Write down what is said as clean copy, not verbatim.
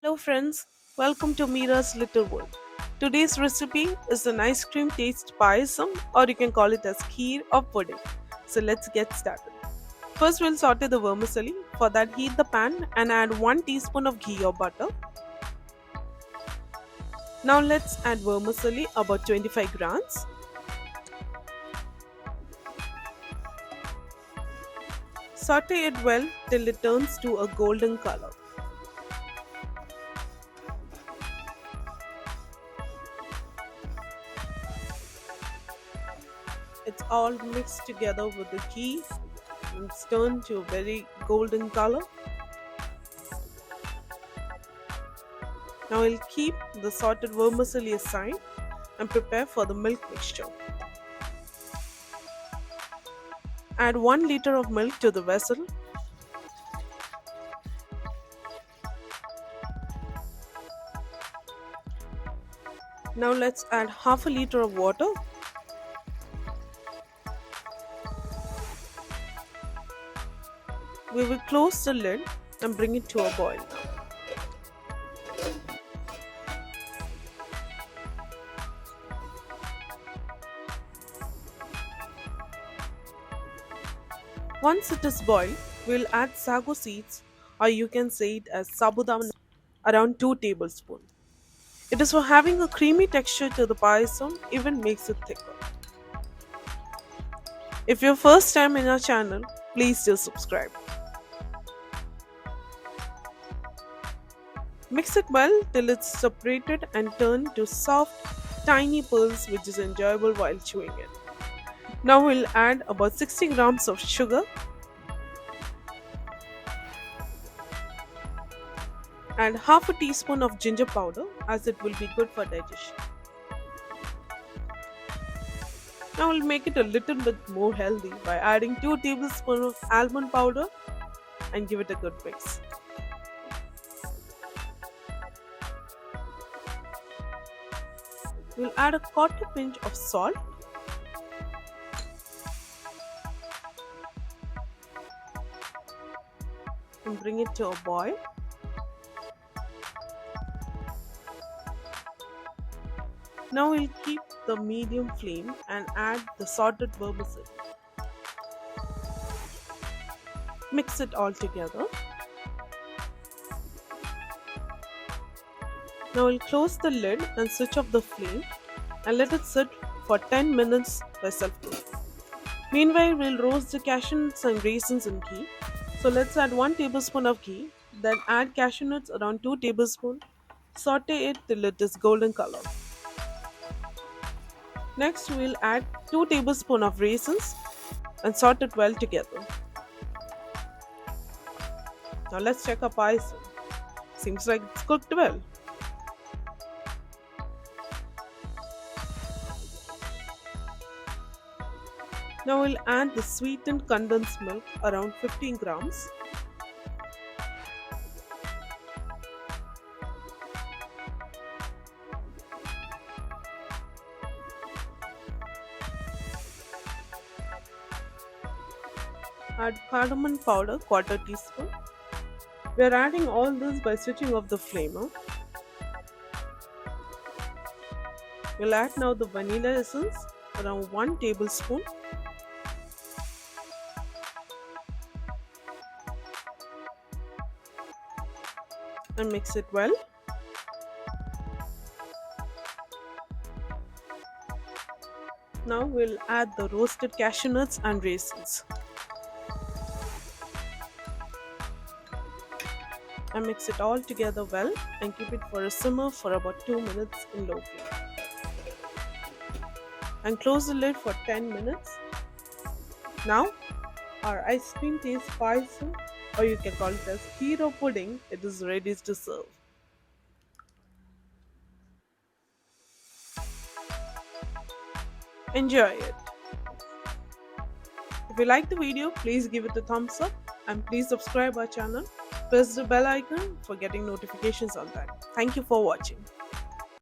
Hello friends, welcome to Mira's Little World. Today's recipe is an ice cream taste payasam, or you can call it as kheer or pudding. So let's get started. First we'll saute the vermicelli. For that heat the pan and add 1 teaspoon of ghee or butter. Now let's add vermicelli about 25 grams. Saute it well till it turns to a golden color. It's all mixed together with the ghee and it's turned to a very golden color. Now I'll keep the sorted vermicelli aside and prepare for the milk mixture. Add 1 liter of milk to the vessel. Now let's add half a liter of water. We will close the lid and bring it to a boil. Once it is boiled, we will add sago seeds, or you can say it as sabudana, around 2 tablespoons. It is for having a creamy texture to the payasam, even makes it thicker. If you're first time in our channel, please do subscribe. Mix it well till it's separated and turned to soft, tiny pearls which is enjoyable while chewing it. Now we'll add about 60 grams of sugar. Add half a teaspoon of ginger powder as it will be good for digestion. Now we'll make it a little bit more healthy by adding 2 tablespoons of almond powder and give it a good mix. We'll add a quarter pinch of salt. And bring it to a boil. Now we'll keep the medium flame and add the sorted vermicelli. Mix it all together. Now we'll close the lid and switch off the flame and let it sit for 10 minutes by self-cooking. Meanwhile, we'll roast the cashew nuts and raisins in ghee. So let's add 1 tablespoon of ghee, then add cashew nuts around 2 tablespoons. Sauté it till it is golden color. Next, we'll add 2 tablespoons of raisins and sort it well together. Now let's check our payasam. Seems like it's cooked well. Now we'll add the sweetened condensed milk around 15 grams. Add cardamom powder quarter teaspoon. We are adding all this by switching off the flame. We'll add now the vanilla essence around 1 tablespoon. And mix it well. Now we'll add the roasted cashew nuts and raisins. And mix it all together well and keep it for a simmer for about 2 minutes in low flame. And close the lid for 10 minutes. Now our ice cream taste payasam, or you can call it as kheer or pudding, it is ready to serve. Enjoy it. If you like the video, please give it a thumbs up and please subscribe our channel. Press the bell icon for getting notifications on that. Thank you for watching.